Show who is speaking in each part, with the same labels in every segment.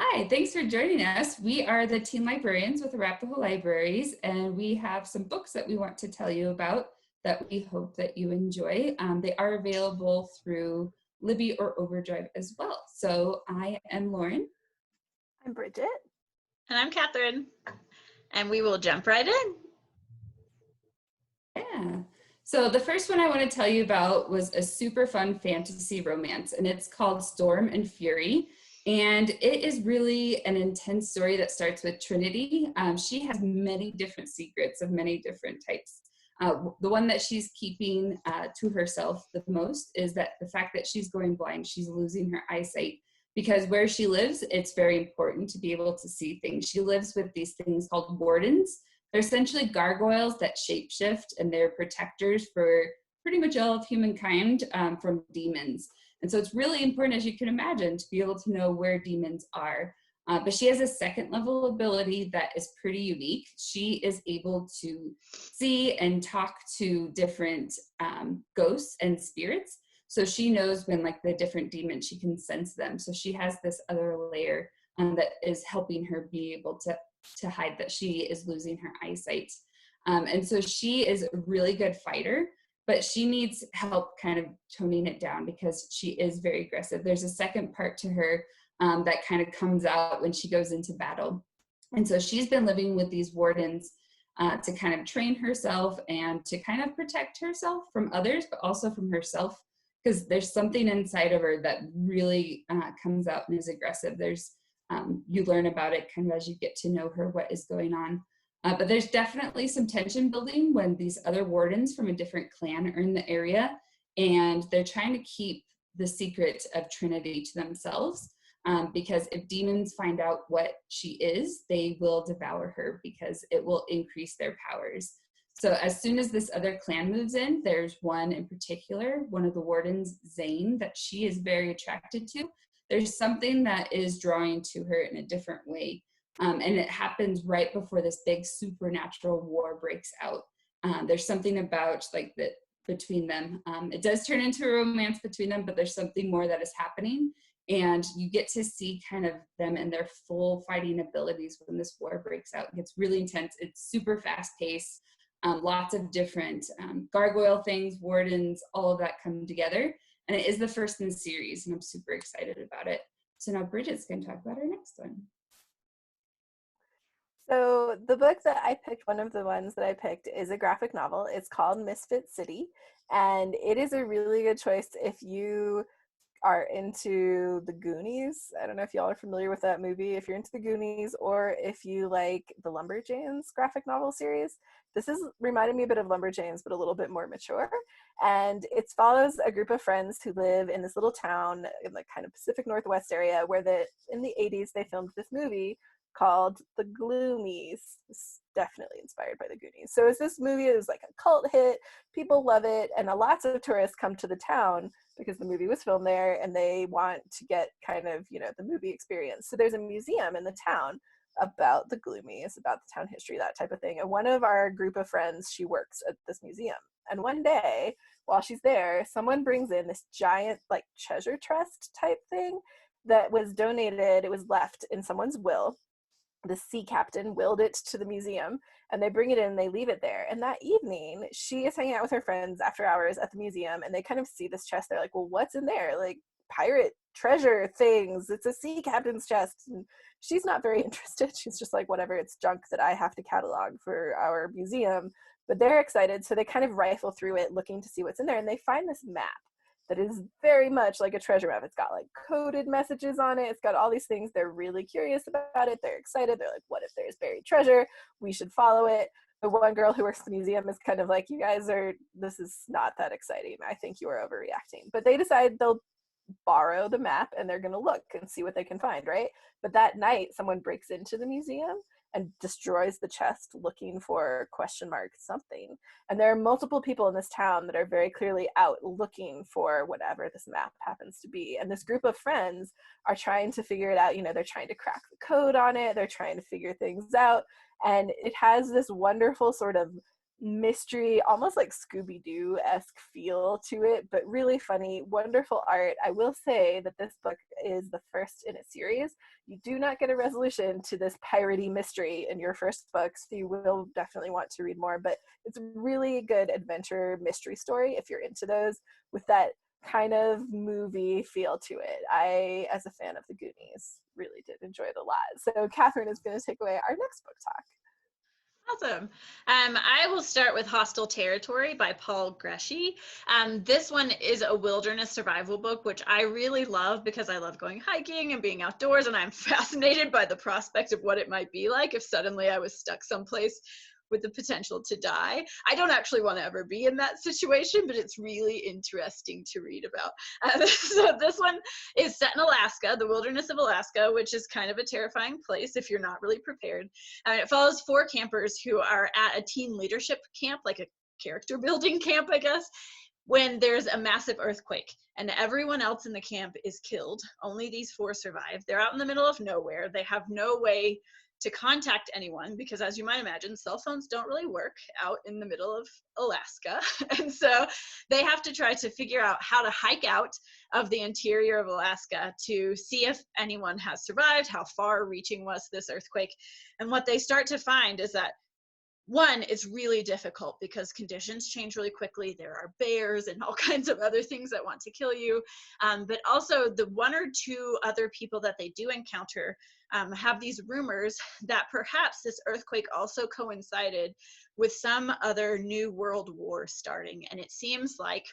Speaker 1: Hi, thanks for joining us. We are the Teen Librarians with Arapahoe Libraries, and we have some books that we want to tell you about that we hope that you enjoy. They are available through Libby or Overdrive as well. So I am Lauren.
Speaker 2: I'm Bridget.
Speaker 3: And I'm Catherine. And we will jump right in.
Speaker 1: Yeah. So the first one I want to tell you about was a super fun fantasy romance, and it's called Storm and Fury. And it is really an intense story that starts with Trinity. She has many different secrets of many different types. The one that she's keeping to herself the most is that the fact that she's going blind, she's losing her eyesight. Because where she lives, it's very important to be able to see things. She lives with these things called wardens. They're essentially gargoyles that shapeshift, and they're protectors for pretty much all of humankind from demons. And so it's really important, as you can imagine, to be able to know where demons are. But she has a second level ability that is pretty unique. She is able to see and talk to different ghosts and spirits. So she knows when like the different demons, she can sense them. So she has this other layer that is helping her be able to hide that she is losing her eyesight. And so she is a really good fighter, but she needs help kind of toning it down because she is very aggressive. There's a second part to her that kind of comes out when she goes into battle. And so she's been living with these wardens to kind of train herself and to kind of protect herself from others, but also from herself, because there's something inside of her that really comes out and is aggressive. You learn about it kind of as you get to know her, what is going on. But there's definitely some tension building when these other wardens from a different clan are in the area, and they're trying to keep the secret of Trinity to themselves, because if demons find out what she is, they will devour her because it will increase their powers. So as soon as this other clan moves in, there's one in particular, one of the wardens, Zane, that she is very attracted to. There's something that is drawing to her in a different way. And it happens right before this big supernatural war breaks out. There's something about like that between them. It does turn into a romance between them, but there's something more that is happening. And you get to see kind of them in their full fighting abilities when this war breaks out. It gets really intense. It's super fast paced. Lots of different gargoyle things, wardens, all of that come together. And it is the first in the series, and I'm super excited about it. So now Bridget's going to talk about our next one.
Speaker 2: So the book that I picked, one of the ones that I picked, is a graphic novel. It's called Misfit City, and it is a really good choice if you are into the Goonies. I don't know if y'all are familiar with that movie, if you're into the Goonies, or if you like the Lumberjanes graphic novel series. This is reminded me a bit of Lumberjanes, but a little bit more mature. And it follows a group of friends who live in this little town in the kind of Pacific Northwest area where in the 80s they filmed this movie called The Gloomies. It's definitely inspired by the Goonies. So it's this movie, it was like a cult hit, people love it, and lots of tourists come to the town because the movie was filmed there and they want to get kind of, the movie experience. So there's a museum in the town about the Gloomies, about the town history, that type of thing. And one of our group of friends, she works at this museum. And one day, while she's there, someone brings in this giant, like, treasure chest type thing that was donated. It was left in someone's will. The sea captain willed it to the museum, and they bring it in and they leave it there. And that evening, she is hanging out with her friends after hours at the museum, and they kind of see this chest. They're like, well, what's in there? Like, pirate treasure things. It's a sea captain's chest. And she's not very interested. She's just like, whatever, it's junk that I have to catalog for our museum. But they're excited, so they kind of rifle through it looking to see what's in there, and they find this map that is very much like a treasure map. It's got like coded messages on it. It's got all these things. They're really curious about it. They're excited. They're like, what if there's buried treasure? We should follow it. The one girl who works at the museum is kind of like, this is not that exciting. I think you are overreacting. But they decide they'll borrow the map and they're going to look and see what they can find, right? But that night, someone breaks into the museum and destroys the chest looking for something. And there are multiple people in this town that are very clearly out looking for whatever this map happens to be. And this group of friends are trying to figure it out. They're trying to crack the code on it. They're trying to figure things out. And it has this wonderful sort of mystery, almost like Scooby-Doo-esque feel to it, but really funny, wonderful art. I will say that this book is the first in a series. You do not get a resolution to this piratey mystery in your first book, so you will definitely want to read more, but it's a really good adventure mystery story if you're into those, with that kind of movie feel to it. I, as a fan of the Goonies, really did enjoy it a lot. So Catherine is going to take away our next book talk.
Speaker 3: Awesome. I will start with Hostile Territory by Paul Greshy. This one is a wilderness survival book, which I really love because I love going hiking and being outdoors, and I'm fascinated by the prospect of what it might be like if suddenly I was stuck someplace with the potential to die. I don't actually want to ever be in that situation, but it's really interesting to read about. So this one is set in Alaska, the wilderness of Alaska, which is kind of a terrifying place if you're not really prepared. It follows 4 campers who are at a teen leadership camp, like a character building camp, I guess, when there's a massive earthquake and everyone else in the camp is killed. Only these 4 survive. They're out in the middle of nowhere. They have no way to contact anyone because, as you might imagine, cell phones don't really work out in the middle of Alaska. And so they have to try to figure out how to hike out of the interior of Alaska to see if anyone has survived, how far reaching was this earthquake. And what they start to find is that, one, it's really difficult because conditions change really quickly. There are bears and all kinds of other things that want to kill you. But also the 1 or 2 other people that they do encounter have these rumors that perhaps this earthquake also coincided with some other new world war starting. And it seems like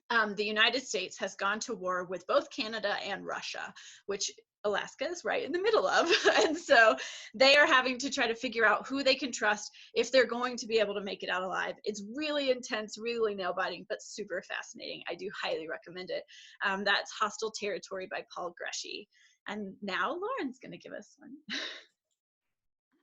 Speaker 3: the United States has gone to war with both Canada and Russia, which Alaska is right in the middle of. And so they are having to try to figure out who they can trust if they're going to be able to make it out alive. It's really intense, really nail-biting, but super fascinating. I do highly recommend it. That's Hostile Territory by Paul Greshy. And now Lauren's going to give us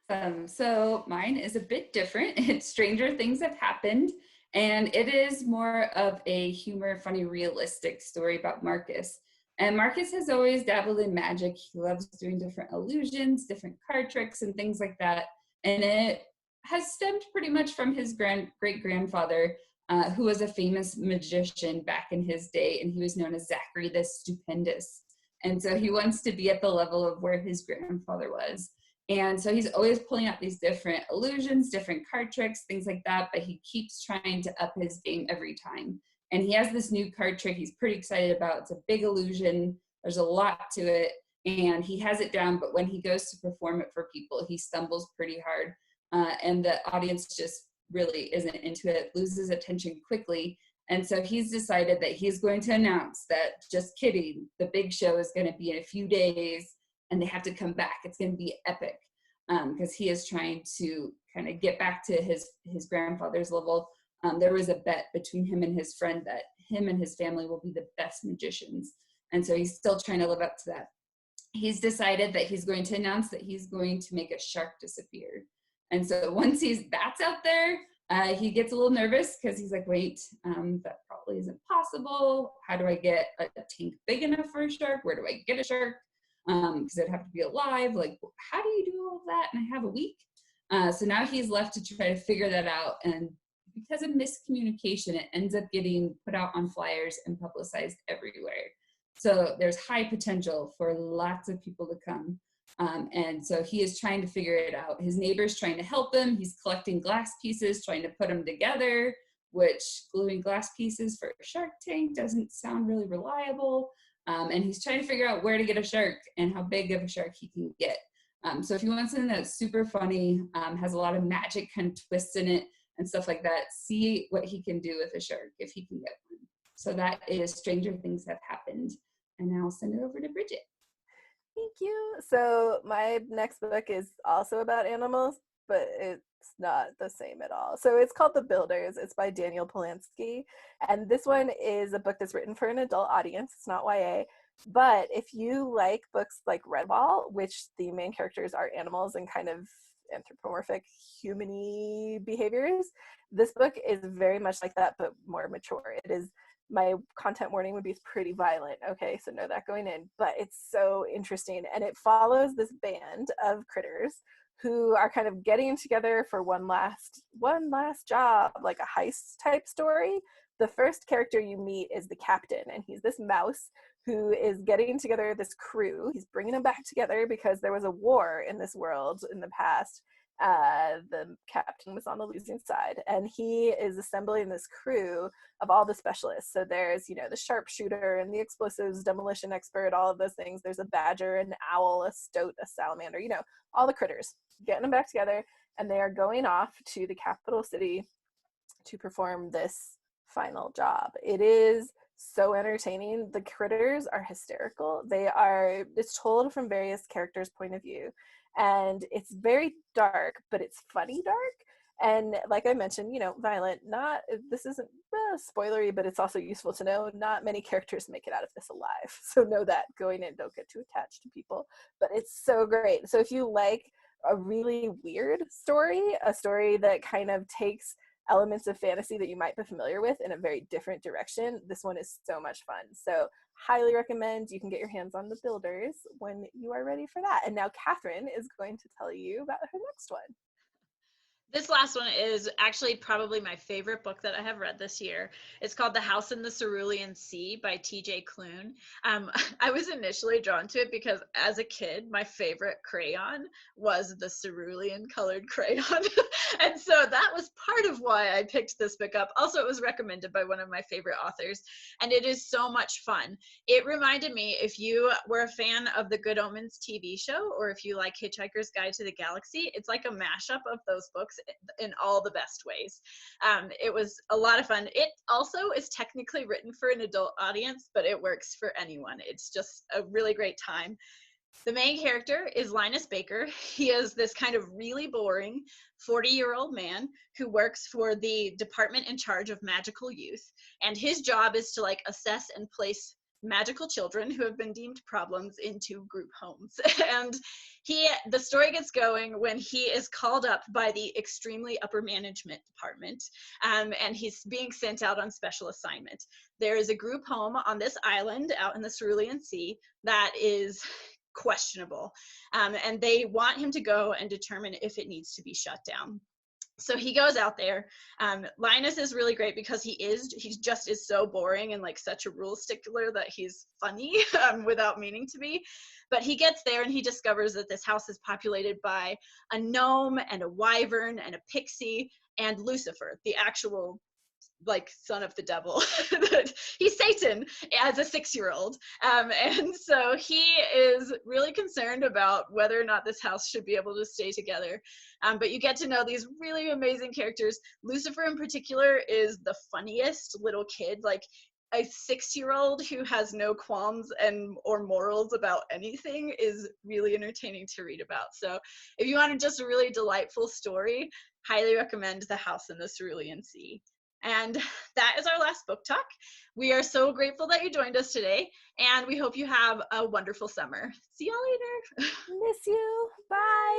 Speaker 3: one.
Speaker 1: So mine is a bit different. It's Stranger Things Have Happened, and it is more of a humor, funny, realistic story about Marcus. And Marcus has always dabbled in magic. He loves doing different illusions, different card tricks, and things like that. And it has stemmed pretty much from his great-grandfather, who was a famous magician back in his day, and he was known as Zachary the Stupendous. And so he wants to be at the level of where his grandfather was. And so he's always pulling out these different illusions, different card tricks, things like that, but he keeps trying to up his game every time. And he has this new card trick he's pretty excited about. It's a big illusion. There's a lot to it, and he has it down, but when he goes to perform it for people, he stumbles pretty hard, and the audience just really isn't into it, loses attention quickly. And so he's decided that he's going to announce that, just kidding, the big show is going to be in a few days, and they have to come back. It's going to be epic, because he is trying to kind of get back to his grandfather's level. There was a bet between him and his friend that him and his family will be the best magicians. And so he's still trying to live up to that. He's decided that he's going to announce that he's going to make a shark disappear. And so once that's out there, he gets a little nervous because he's like, wait, that probably isn't possible. How do I get a tank big enough for a shark? Where do I get a shark? Because it'd have to be alive. Like, how do you do all of that? And I have a week. So now he's left to try to figure that out. And because of miscommunication, it ends up getting put out on flyers and publicized everywhere. So there's high potential for lots of people to come. And so he is trying to figure it out. His neighbor's trying to help him. He's collecting glass pieces, trying to put them together, which gluing glass pieces for a shark tank doesn't sound really reliable. And he's trying to figure out where to get a shark and how big of a shark he can get. So if you want something that's super funny, has a lot of magic kind of twists in it and stuff like that, see what he can do with a shark if he can get one. So that is Stranger Things Have Happened. And now I'll send it over to Bridget.
Speaker 2: Thank you. So my next book is also about animals, but it's not the same at all. So it's called The Builders. It's by Daniel Polanski. And this one is a book that's written for an adult audience. It's not YA. But if you like books like Redwall, which the main characters are animals and kind of anthropomorphic human-y behaviors, this book is very much like that, but more mature. It is, my content warning would be pretty violent, okay, so know that going in, but it's so interesting, and it follows this band of critters who are kind of getting together for one last job, like a heist type story. The first character you meet is the captain, and he's this mouse who is getting together this crew. He's bringing them back together because there was a war in this world in the past. The captain was on the losing side, and he is assembling this crew of all the specialists. So there's, you know, the sharpshooter and the explosives demolition expert, all of those things. There's a badger, an owl, a stoat, a salamander, you know, all the critters, getting them back together, and they are going off to the capital city to perform this final job. It is so entertaining. The critters are hysterical. It's told from various characters' point of view, and it's very dark, but it's funny dark. And like I mentioned, you know, violent, this isn't spoilery, but it's also useful to know not many characters make it out of this alive. So know that going in, don't get too attached to people, but it's so great. So if you like a really weird story, a story that kind of takes elements of fantasy that you might be familiar with in a very different direction, this one is so much fun. So highly recommend. You can get your hands on the Builders when you are ready for that. And now Catherine is going to tell you about her next one.
Speaker 3: This last one is actually probably my favorite book that I have read this year. It's called The House in the Cerulean Sea by T.J. Klune. I was initially drawn to it because as a kid, my favorite crayon was the cerulean colored crayon. And so that was part of why I picked this book up. Also, it was recommended by one of my favorite authors, and it is so much fun. It reminded me, if you were a fan of the Good Omens TV show, or if you like Hitchhiker's Guide to the Galaxy, it's like a mashup of those books in all the best ways. It was a lot of fun. It also is technically written for an adult audience, but it works for anyone. It's just a really great time. The main character is Linus Baker. He is this kind of really boring 40-year-old man who works for the department in charge of magical youth. And his job is to like assess and place magical children who have been deemed problems into group homes. And the story gets going when he is called up by the extremely upper management department, and he's being sent out on special assignment. There is a group home on this island out in the Cerulean Sea that is questionable, and they want him to go and determine if it needs to be shut down. So he goes out there. Linus is really great because he just is so boring and like such a rule stickler that he's funny without meaning to be. But he gets there and he discovers that this house is populated by a gnome and a wyvern and a pixie and Lucifer, the actual like son of the devil. He's Satan as a 6-year-old. And so he is really concerned about whether or not this house should be able to stay together. But you get to know these really amazing characters. Lucifer in particular is the funniest little kid, like a 6-year-old who has no qualms or morals about anything is really entertaining to read about. So if you wanted just a really delightful story, highly recommend The House in the Cerulean Sea. And that is our last book talk. We are so grateful that you joined us today, and we hope you have a wonderful summer. See y'all later.
Speaker 2: Miss you. Bye.